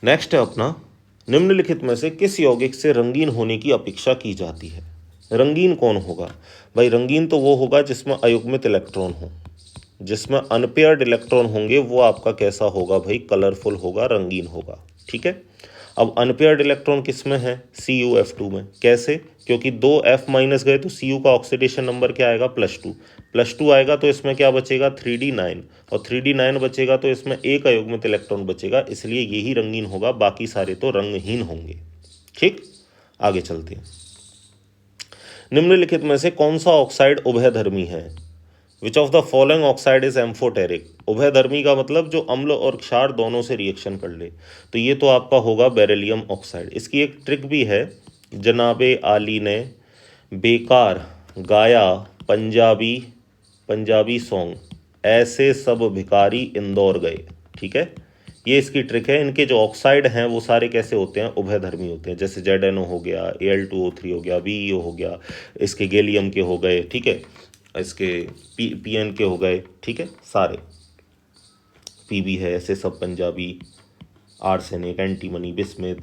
नेक्स्ट है अपना, निम्नलिखित में से किस यौगिक से रंगीन होने की अपेक्षा की जाती है। रंगीन कौन होगा भाई, रंगीन तो वो होगा जिसमें अयुग्मित इलेक्ट्रॉन हो, जिसमें अनपेयर्ड इलेक्ट्रॉन होंगे वो आपका कैसा होगा भाई, कलरफुल होगा, रंगीन होगा। ठीक है, अब अनपेयर्ड इलेक्ट्रॉन किस में है, CuF2 में। कैसे, क्योंकि 2 F- गए तो Cu का ऑक्सीडेशन नंबर क्या आएगा, +2, +2 आएगा तो इसमें क्या बचेगा, 3D9, और 3D9 बचेगा तो इसमें एक अयुग्मित इलेक्ट्रॉन बचेगा, इसलिए यही रंगीन होगा, बाकी सारे तो रंगहीन होंगे। ठीक, आगे चलते हैं। निम्नलिखित में से कौन सा ऑक्साइड उभयधर्मी है। Which of the following oxide is amphoteric. उभयधर्मी का मतलब जो अम्ल और क्षार दोनों से रिएक्शन कर ले, तो ये तो आपका होगा बेरिलियम ऑक्साइड। इसकी एक ट्रिक भी है, जनाबे आली ने बेकार गाया पंजाबी पंजाबी सॉन्ग, ऐसे सब भिखारी इंदौर गए। ठीक है, ये इसकी ट्रिक है। इनके जो ऑक्साइड हैं वो सारे कैसे होते हैं, उभयधर्मी होते हैं। जैसे ZnO हो गया, Al2O3 हो गया, BeO हो गया, इसके गैलियम के हो गए, ठीक है, इसके PN के हो गए, ठीक है, सारे PB है, ऐसे सब पंजाबी, आर्सेनिक, एंटीमनी, बिस्मिथ,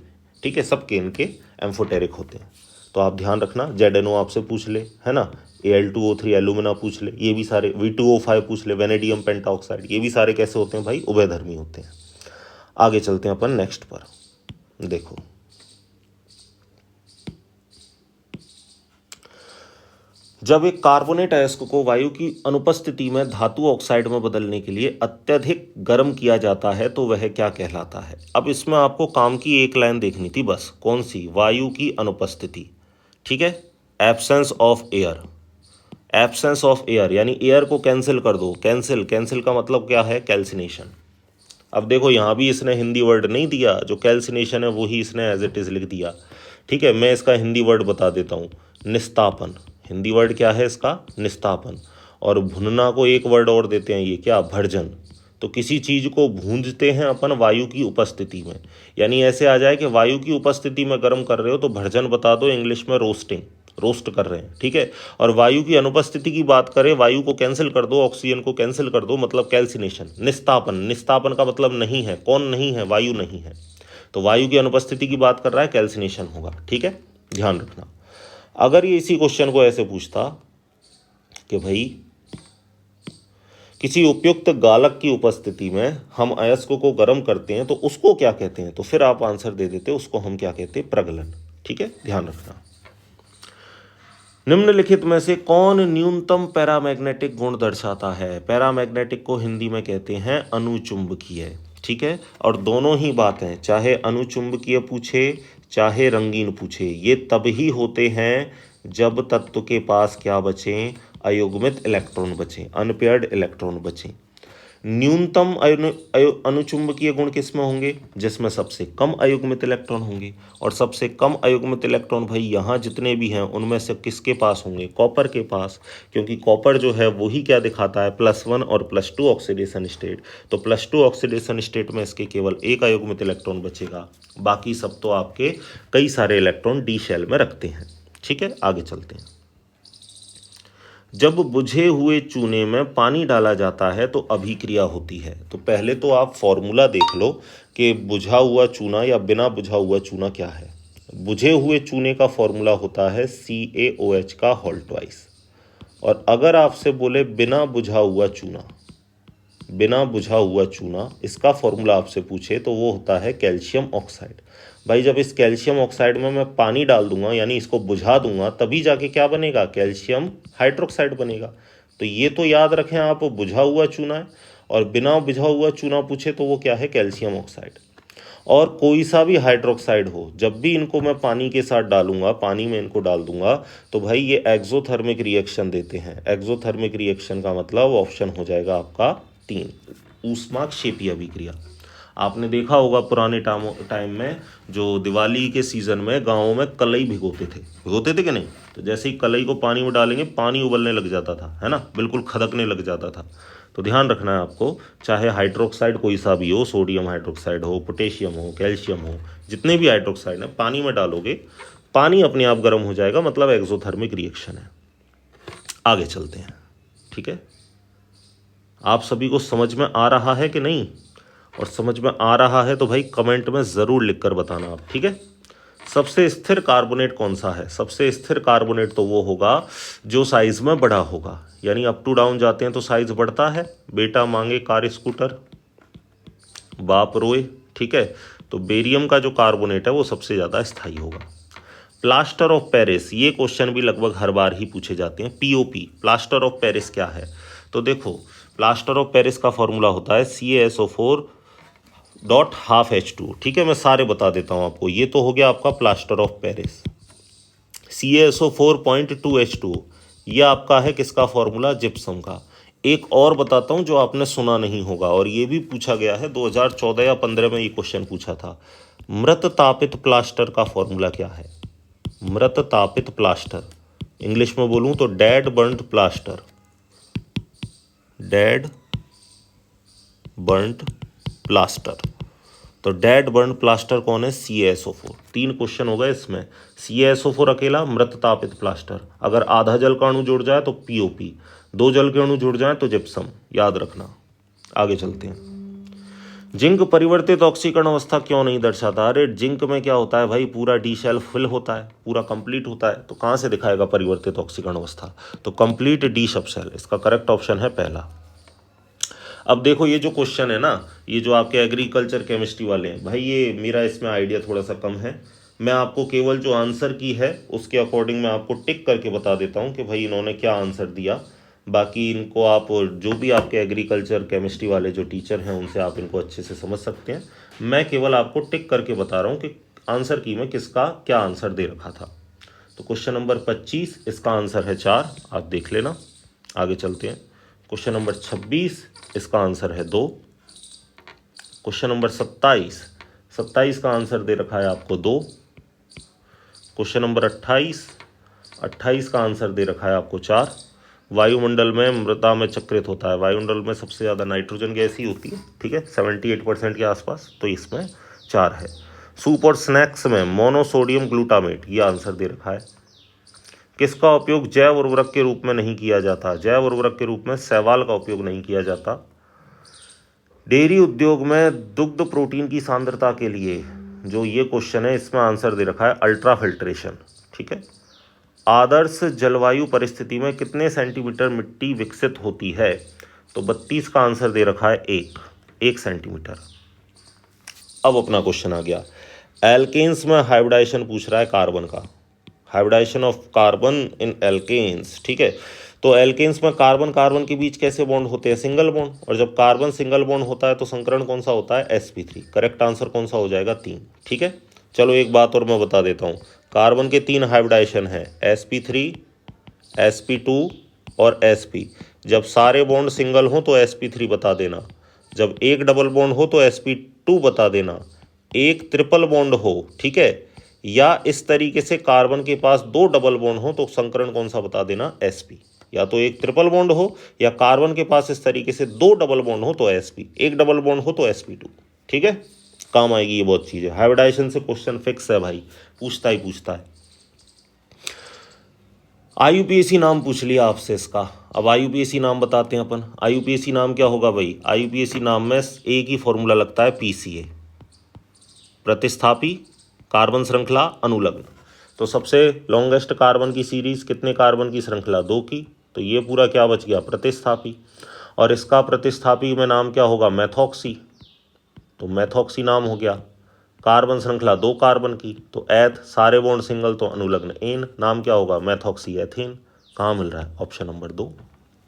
ठीक है, सबके इनके एम्फोटेरिक होते हैं। तो आप ध्यान रखना, ZnO आपसे पूछ ले, है ना, Al2O3 एल्यूमिना पूछ ले, ये भी सारे, V2O5 पूछ ले, वेनेडियम पेंटाऑक्साइड, ये भी सारे कैसे होते हैं भाई, उभयधर्मी होते हैं। आगे चलते हैं अपन नेक्स्ट पर। देखो, जब एक कार्बोनेट अयस्क को वायु की अनुपस्थिति में धातु ऑक्साइड में बदलने के लिए अत्यधिक गर्म किया जाता है तो वह क्या कहलाता है। अब इसमें आपको काम की एक लाइन देखनी थी बस, कौन सी, वायु की अनुपस्थिति, ठीक है, absence of air, absence of air, यानी एयर को कैंसिल कर दो, कैंसिल, कैंसिल का मतलब क्या है, कैल्सिनेशन। अब देखो यहाँ भी इसने हिंदी वर्ड नहीं दिया, जो कैल्सिनेशन है वही इसने एज इट इज़ लिख दिया। ठीक है, मैं इसका हिंदी वर्ड बता देता हूँ, निस्तापन। हिंदी वर्ड क्या है इसका, निस्तापन। और भुनना को एक वर्ड और देते हैं, ये क्या, भर्जन। तो किसी चीज़ को भूंजते हैं अपन वायु की उपस्थिति में, यानी ऐसे आ जाए कि वायु की उपस्थिति में गर्म कर रहे हो तो भर्जन बता दो, इंग्लिश में रोस्टिंग, रोस्ट कर रहे हैं, ठीक है। और वायु की अनुपस्थिति की बात करें, वायु को कैंसिल कर दो, ऑक्सीजन को कैंसिल कर दो, मतलब कैल्सिनेशन। निस्तापन, निस्तापन का मतलब नहीं है, कौन नहीं है, वायु नहीं है। तो वायु की अनुपस्थिति की बात कर रहा है, कैल्सिनेशन होगा, ठीक है, ध्यान रखना। अगर ये इसी क्वेश्चन को ऐसे पूछता कि भाई किसी उपयुक्त गालक की उपस्थिति में हम अयस्क को गर्म करते हैं तो उसको क्या कहते हैं, तो फिर आप आंसर दे देते, उसको हम क्या कहते हैं, प्रगलन। ठीक है, ध्यान रखना। निम्नलिखित में से कौन न्यूनतम पैरामैग्नेटिक गुण दर्शाता है। पैरामैग्नेटिक को हिंदी में कहते हैं अनुचुंबकीय, ठीक है। और दोनों ही बातें, चाहे अनुचुंबकीय पूछे चाहे रंगीन पूछे, ये तब ही होते हैं जब तत्व के पास क्या बचें, अयुग्मित इलेक्ट्रॉन बचें, अनपेयर्ड इलेक्ट्रॉन बचें। न्यूनतम अनुचुंबकीय गुण किसमें होंगे, जिसमें सबसे कम अयुग्मित इलेक्ट्रॉन होंगे। और सबसे कम अयुग्मित इलेक्ट्रॉन भाई यहाँ जितने भी हैं उनमें से किसके पास होंगे, कॉपर के पास, क्योंकि कॉपर जो है वही क्या दिखाता है, +1 और +2 ऑक्सीडेशन स्टेट। तो +2 ऑक्सीडेशन स्टेट में इसके केवल एक अयुग्मित इलेक्ट्रॉन बचेगा, बाकी सब तो आपके कई सारे इलेक्ट्रॉन डी शेल में रखते हैं। ठीक है, आगे चलते हैं। जब बुझे हुए चूने में पानी डाला जाता है तो अभिक्रिया होती है। तो पहले तो आप फॉर्मूला देख लो कि बुझा हुआ चूना या बिना बुझा हुआ चूना क्या है। बुझे हुए चूने का फॉर्मूला होता है CaOH का होल ट्वाइस। और अगर आपसे बोले बिना बुझा हुआ चूना, बिना बुझा हुआ चूना, इसका फॉर्मूला आपसे पूछे तो वो होता है कैल्शियम ऑक्साइड। भाई जब इस कैल्शियम ऑक्साइड में मैं पानी डाल दूंगा, यानी इसको बुझा दूंगा, तभी जाके क्या बनेगा, कैल्शियम हाइड्रोक्साइड बनेगा। तो ये तो याद रखें आप, बुझा हुआ चूना है, और बिना बुझा हुआ चूना पूछे तो वो क्या है, कैल्शियम ऑक्साइड। और कोई सा भी हाइड्रोक्साइड हो, जब भी इनको मैं पानी के साथ डालूंगा, पानी में इनको डाल दूंगा, तो भाई ये एक्सोथर्मिक रिएक्शन देते हैं। एक्सोथर्मिक रिएक्शन का मतलब ऑप्शन हो जाएगा आपका 3, ऊष्माक्षेपीय अभिक्रिया। आपने देखा होगा पुराने टाइम में, जो दिवाली के सीज़न में गाँवों में कलई भिगोते थे कि नहीं। तो जैसे ही कलई को पानी में डालेंगे, पानी उबलने लग जाता था, है ना, बिल्कुल खदकने लग जाता था। तो ध्यान रखना है आपको, चाहे हाइड्रोक्साइड कोई सा भी हो, सोडियम हाइड्रोक्साइड हो, पोटेशियम हो, कैल्शियम हो, जितने भी हाइड्रोक्साइड हैं, पानी में डालोगे, पानी अपने आप गर्म हो जाएगा, मतलब एक्सोथर्मिक रिएक्शन है। आगे चलते हैं, ठीक है। आप सभी को समझ में आ रहा है कि नहीं, और समझ में आ रहा है तो भाई कमेंट में ज़रूर लिखकर बताना आप, ठीक है। सबसे स्थिर कार्बोनेट कौन सा है। सबसे स्थिर कार्बोनेट तो वो होगा जो साइज़ में बड़ा होगा, यानी अप टू डाउन जाते हैं तो साइज़ बढ़ता है। बेटा मांगे कार स्कूटर, बाप रोए, ठीक है। तो बेरियम का जो कार्बोनेट है वो सबसे ज़्यादा स्थायी होगा। प्लास्टर ऑफ पेरिस, ये क्वेश्चन भी लगभग हर बार ही पूछे जाते हैं। POP, प्लास्टर ऑफ पेरिस क्या है। तो देखो, प्लास्टर ऑफ पेरिस का फॉर्मूला होता है CaSO4.12H2, ठीक है। मैं सारे बता देता हूँ आपको। ये तो हो गया आपका प्लास्टर ऑफ पेरिस। CaSO4.2H2, ये आपका है किसका फॉर्मूला, जिप्सम का। एक और बताता हूँ जो आपने सुना नहीं होगा, और ये भी पूछा गया है 2014 या 15 में ये क्वेश्चन पूछा था। मृत तापित प्लास्टर का फॉर्मूला क्या है। मृत तापित प्लास्टर, इंग्लिश में बोलूं तो dead burned plaster, dead burned plaster. तो डेड बर्न प्लास्टर कौन है? CaSO4। 3 क्वेश्चन हो गए इसमें। CaSO4 अकेला मृत तापित प्लास्टर, अगर आधा जल का अणु जुड़ जाए तो POP, 2 जल के अणु जुड़ जाए तो जिप्सम, याद रखना। आगे चलते हैं। जिंक परिवर्तित ऑक्सीकरण अवस्था क्यों नहीं दर्शाता? अरे जिंक में क्या होता है भाई, पूरा डी शेल फिल होता है, पूरा कंप्लीट होता है, तो कहाँ से दिखाएगा परिवर्तित ऑक्सीकरण अवस्था? तो कंप्लीट डी सब शेल, इसका करेक्ट ऑप्शन है पहला। अब देखो ये जो क्वेश्चन है ना, ये जो आपके एग्रीकल्चर केमिस्ट्री वाले हैं भाई, ये मेरा इसमें आइडिया थोड़ा सा कम है। मैं आपको केवल जो आंसर की है उसके अकॉर्डिंग मैं आपको टिक करके बता देता हूँ कि भाई इन्होंने क्या आंसर दिया। बाकी इनको आप जो भी आपके एग्रीकल्चर केमिस्ट्री वाले जो टीचर हैं उनसे आप इनको अच्छे से समझ सकते हैं। मैं केवल आपको टिक करके बता रहा हूँ कि आंसर की में किसका क्या आंसर दे रखा था। तो क्वेश्चन नंबर 25 इसका आंसर है 4, आप देख लेना। आगे चलते हैं। क्वेश्चन नंबर 26 इसका आंसर है 2। क्वेश्चन नंबर 27 का आंसर दे रखा है आपको 2। क्वेश्चन नंबर 28 का आंसर दे रखा है आपको 4। वायुमंडल में मृदा में चक्रित होता है, वायुमंडल में सबसे ज़्यादा नाइट्रोजन गैस ही होती है, ठीक है, 78% के आसपास, तो इसमें 4 है। सूप और स्नैक्स में मोनोसोडियम ग्लूटामेट, ये आंसर दे रखा है। किसका उपयोग जैव उर्वरक के रूप में नहीं किया जाता? जैव उर्वरक के रूप में शैवाल का उपयोग नहीं किया जाता। डेयरी उद्योग में दुग्ध प्रोटीन की सांद्रता के लिए, जो ये क्वेश्चन है इसमें आंसर दे रखा है अल्ट्रा फिल्ट्रेशन, ठीक है। आदर्श जलवायु परिस्थिति में कितने सेंटीमीटर मिट्टी विकसित होती है? तो 32 का आंसर दे रखा है 1 सेंटीमीटर। अब अपना क्वेश्चन आ गया, एल्केन्स में हाइब्रिडाइजेशन पूछ रहा है कार्बन का, hybridization of carbon in alkenes, ठीक है। तो एल्केन्स में कार्बन कार्बन के बीच कैसे बॉन्ड होते हैं? Single bond. और जब कार्बन सिंगल बॉन्ड होता है तो संकरण कौन सा होता है? sp3। करेक्ट आंसर कौन सा हो जाएगा? 3, ठीक है। चलो एक बात और मैं बता देता हूँ, कार्बन के 3 हाइब्रिडाइजेशन है, sp3, sp2 और sp। जब सारे बॉन्ड सिंगल हो तो sp3 बता देना, जब एक डबल बॉन्ड हो तो sp2 बता देना, एक ट्रिपल बॉन्ड हो, ठीक है, या इस तरीके से कार्बन के पास 2 डबल बॉन्ड हो तो संकरण कौन सा बता देना? sp। या तो एक ट्रिपल बॉन्ड हो या कार्बन के पास इस तरीके से 2 डबल बॉन्ड हो तो sp, एक डबल बॉन्ड हो तो sp2, ठीक है। काम आएगी ये बहुत चीज़ है, हाइब्रिडाइजेशन से क्वेश्चन फिक्स है भाई, पूछता ही पूछता है। IUPAC नाम पूछ लिया आपसे इसका, अब IUPAC नाम बताते हैं अपन। IUPAC नाम क्या होगा भाई? IUPAC नाम में एक ही फॉर्मूला लगता है, PCA, प्रतिस्थापी कार्बन श्रृंखला अनुलग्न। तो सबसे लॉन्गेस्ट कार्बन की सीरीज कितने कार्बन की श्रृंखला? 2 की, तो ये पूरा क्या बच गया? प्रतिस्थापी। और इसका प्रतिस्थापी में नाम क्या होगा? मैथॉक्सी, तो मैथॉक्सी नाम हो गया। कार्बन श्रृंखला 2 कार्बन की, तो एथ, सारे बॉन्ड सिंगल तो अनुलग्न एन, नाम क्या होगा? Methoxy ethane. कहाँ मिल रहा है? Option number 2,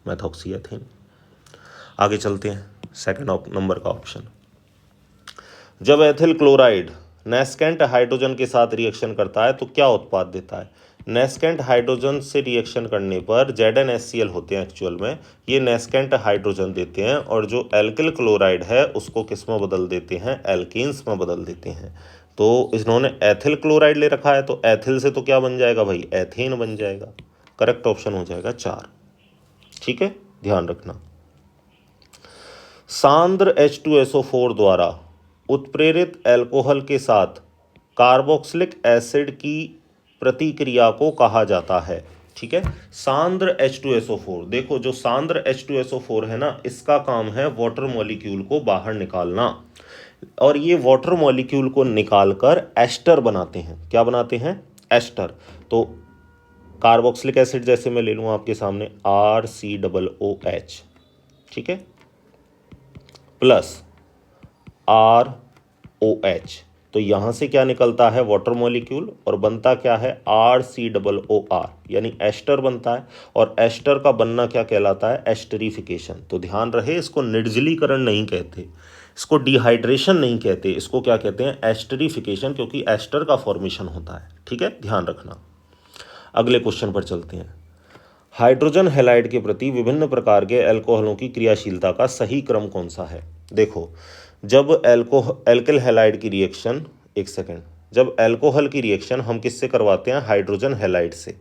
methoxy ethane. आगे चलते हैं, सेकंड नंबर का ऑप्शन। जब एथिल क्लोराइड नेस्केंट हाइड्रोजन के साथ रिएक्शन करता है तो क्या उत्पाद देता है? नेस्केंट हाइड्रोजन से रिएक्शन करने पर ZnHCl होते हैं एक्चुअल में, ये नेस्केंट हाइड्रोजन देते हैं, और जो एल्किल क्लोराइड है उसको किस में बदल देते हैं? एल्केन्स में बदल देते हैं। तो इन्होंने एथिल क्लोराइड ले रखा है, तो एथिल से तो क्या बन जाएगा भाई? एथेन बन जाएगा। करेक्ट ऑप्शन हो जाएगा 4, ठीक है, ध्यान रखना। सांद्र H2SO4 द्वारा उत्प्रेरित अल्कोहल के साथ कार्बोक्सिलिक एसिड की प्रतिक्रिया को कहा जाता है, ठीक है। सांद्र H2SO4, देखो जो सांद्र H2SO4 है ना, इसका काम है वाटर मॉलिक्यूल को बाहर निकालना, और ये वाटर मॉलिक्यूल को निकालकर एस्टर बनाते हैं। क्या बनाते हैं? एस्टर। तो कार्बोक्सिलिक एसिड जैसे मैं ले लूँ आपके सामने RCOOH, ठीक है, प्लस ROH, तो यहाँ से क्या निकलता है? वाटर मॉलिक्यूल, और बनता क्या है? RCOOR, यानी एस्टर बनता है। और एस्टर का बनना क्या कहलाता है? एस्टरिफिकेशन। तो ध्यान रहे, इसको निर्जलीकरण नहीं कहते, इसको डिहाइड्रेशन नहीं कहते, इसको क्या कहते हैं? एस्टरिफिकेशन, क्योंकि एस्टर का फॉर्मेशन होता है, ठीक है, ध्यान रखना। अगले क्वेश्चन पर चलते हैं। हाइड्रोजन हैलाइड के प्रति विभिन्न प्रकार के अल्कोहलों की क्रियाशीलता का सही क्रम कौन सा है? देखो, जब एल्किल हैलाइड की रिएक्शन, एक सेकेंड, जब अल्कोहल की रिएक्शन हम किससे करवाते हैं? हाइड्रोजन हैलाइड से,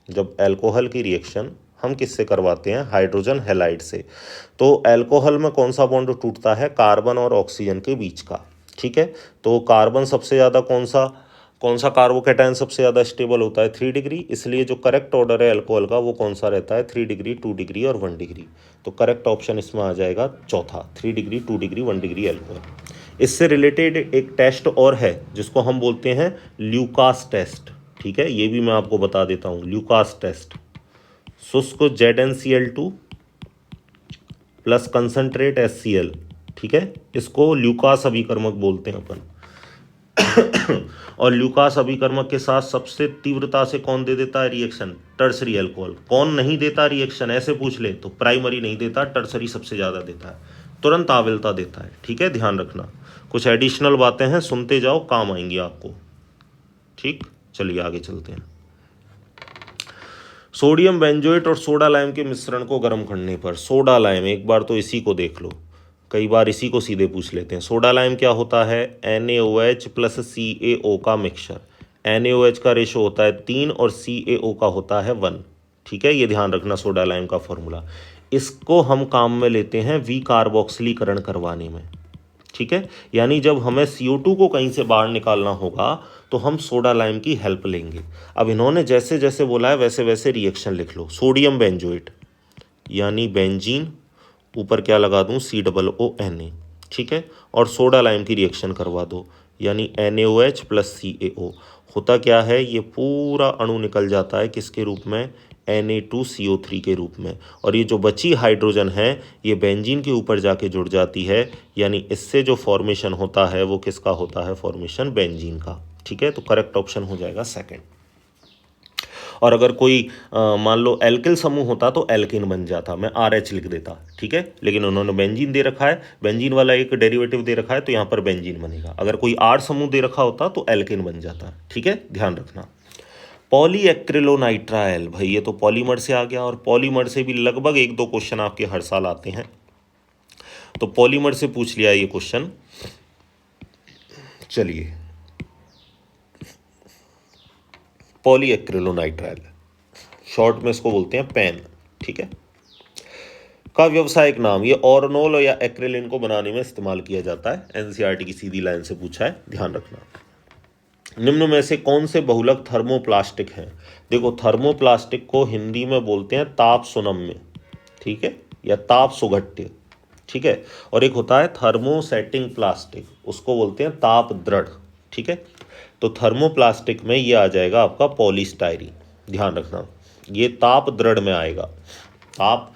जब अल्कोहल की रिएक्शन हम किससे करवाते हैं, हाइड्रोजन हैलाइड से, तो अल्कोहल में कौन सा बॉन्ड टूटता है, कार्बन और ऑक्सीजन के बीच का। ठीक है, तो कार्बन सबसे ज़्यादा कौन सा कार्बोकैटायन सबसे ज़्यादा स्टेबल होता है, 3 डिग्री, इसलिए जो करेक्ट ऑर्डर है अल्कोहल का वो कौन सा रहता है, 3 डिग्री, 2 डिग्री और 1 डिग्री। तो करेक्ट ऑप्शन इसमें आ जाएगा चौथा, 3 डिग्री, 2 डिग्री, 1 डिग्री अल्कोहल। इससे रिलेटेड एक टेस्ट और है जिसको हम बोलते हैं ल्यूकास टेस्ट। ठीक है, ये भी मैं आपको बता देता हूँ, ल्यूकास टेस्ट। शुष्क ZnCl2 प्लस कंसनट्रेट HCl, ठीक है, इसको ल्यूकास अभिकर्मक बोलते हैं अपन। और ल्यूकास अभिकर्मक के साथ सबसे तीव्रता से कौन दे देता है रिएक्शन, टर्सरी अल्कोहल। कौन नहीं देता रिएक्शन, ऐसे पूछ ले तो प्राइमरी नहीं देता, टर्सरी सबसे ज़्यादा देता है, तुरंत आविलता देता है। ठीक है, ध्यान रखना, कुछ एडिशनल बातें हैं, सुनते जाओ, काम आएंगी आपको। ठीक, चलिए आगे चलते हैं। सोडियम बेंजोएट और सोडा लाइम के मिश्रण को गर्म करने पर, सोडा लाइम, एक बार तो इसी को देख लो, कई बार इसी को सीधे पूछ लेते हैं। सोडा लाइम क्या होता है, NaOH प्लस CaO का मिक्सचर। NaOH का रेशो होता है 3 और CaO का होता है 1। ठीक है, ये ध्यान रखना सोडा लाइम का फॉर्मूला। इसको हम काम में लेते हैं विकार्बोक्सिलीकरण करवाने में। ठीक है, यानी जब हमें CO2 को कहीं से बाहर निकालना होगा तो हम सोडा लाइम की हेल्प लेंगे। अब इन्होंने जैसे जैसे बोला है वैसे वैसे रिएक्शन लिख लो। सोडियम बेंजोएट यानी बेंजीन, ऊपर क्या लगा दूं, COONA। ठीक है, और सोडा लाइम की रिएक्शन करवा दो, यानी NaOH प्लस CaO। होता क्या है, ये पूरा अणु निकल जाता है किसके रूप में, Na2CO3 के रूप में, और ये जो बची हाइड्रोजन है ये बेंजीन के ऊपर जाके जुड़ जाती है, यानी इससे जो फॉर्मेशन होता है वो किसका होता है, फॉर्मेशन बेंजीन का। ठीक है, तो करेक्ट ऑप्शन हो जाएगा सेकंड। और अगर कोई मान लो एल्किल समूह होता तो एल्किन बन जाता, मैं RH लिख देता। ठीक है, लेकिन उन्होंने बेंजीन दे रखा है, बेंजीन वाला एक डेरिवेटिव दे रखा है तो यहाँ पर बेंजीन बनेगा। अगर कोई R समूह दे रखा होता तो एल्किन बन जाता। ठीक है, ध्यान रखना। पॉलीएक्रिलोनाइट्राइल, भाई ये तो पॉलीमर से आ गया, और पॉलीमर से भी लगभग 1-2 क्वेश्चन आपके हर साल आते हैं, तो पॉलीमर से पूछ लिया ये क्वेश्चन। चलिए, पॉलीएक्रिलोनाइट्राइल, शॉर्ट में इसको बोलते हैं पैन। ठीक है, का व्यावसायिक नाम, ये ऑर्नोल या एक्रिलिन को बनाने में इस्तेमाल किया जाता है। NCERT की सीधी लाइन से पूछा है, ध्यान रखना। निम्न में से कौन से बहुलक थर्मोप्लास्टिक हैं, देखो थर्मोप्लास्टिक को हिंदी में बोलते हैं ताप सुनम्य, ठीक है, या ताप सुघट्य। ठीक है, और एक होता है थर्मोसेटिंग प्लास्टिक, उसको बोलते हैं ताप दृढ़। ठीक है, तो थर्मोप्लास्टिक में ये आ जाएगा आपका पॉलीस्टायरीन, ध्यान रखना, ये ताप दृढ़ में आएगा, ताप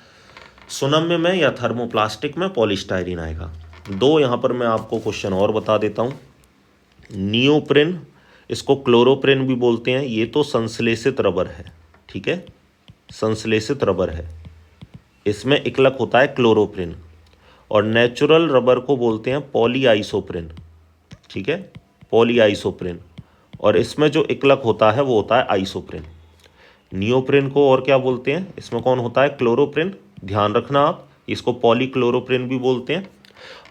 सुनम्य में या थर्मोप्लास्टिक में पॉलीस्टायरीन आएगा। 2 यहाँ पर मैं आपको क्वेश्चन और बता देता हूँ। नियोप्रिन, इसको क्लोरोप्रिन भी बोलते हैं, ये तो संश्लेषित रबर है। ठीक है, संश्लेषित रबर है, इसमें इक्लक होता है क्लोरोप्रिन, और नेचुरल रबर को बोलते हैं पॉलीआइसोप्रिन। ठीक है, पॉलीआइसोप्रिन, और इसमें जो इक्लक होता है वो होता है आइसोप्रिन। नियोप्रिन को और क्या बोलते हैं, इसमें कौन होता है, क्लोरोप्रिन, ध्यान रखना आप, इसको पॉलीक्लोरोप्रिन भी बोलते हैं,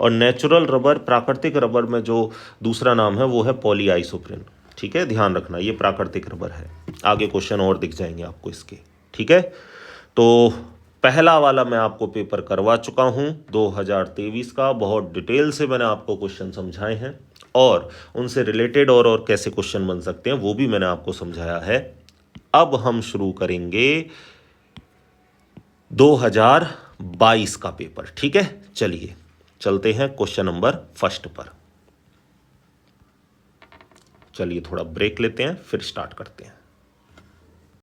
और नेचुरल रबर, प्राकृतिक रबर में जो दूसरा नाम है वो है पॉलीआइसोप्रिन। ठीक है, ध्यान रखना, ये प्राकृतिक रबर है। आगे क्वेश्चन और दिख जाएंगे आपको इसके। ठीक है, तो पहला वाला मैं आपको पेपर करवा चुका हूं 2023 का, बहुत डिटेल से मैंने आपको क्वेश्चन समझाए हैं, और उनसे रिलेटेड और कैसे क्वेश्चन बन सकते हैं वो भी मैंने आपको समझाया है। अब हम शुरू करेंगे 2022 का पेपर। ठीक है, चलिए चलते हैं क्वेश्चन नंबर फर्स्ट पर। चलिए थोड़ा ब्रेक लेते हैं, फिर स्टार्ट करते हैं।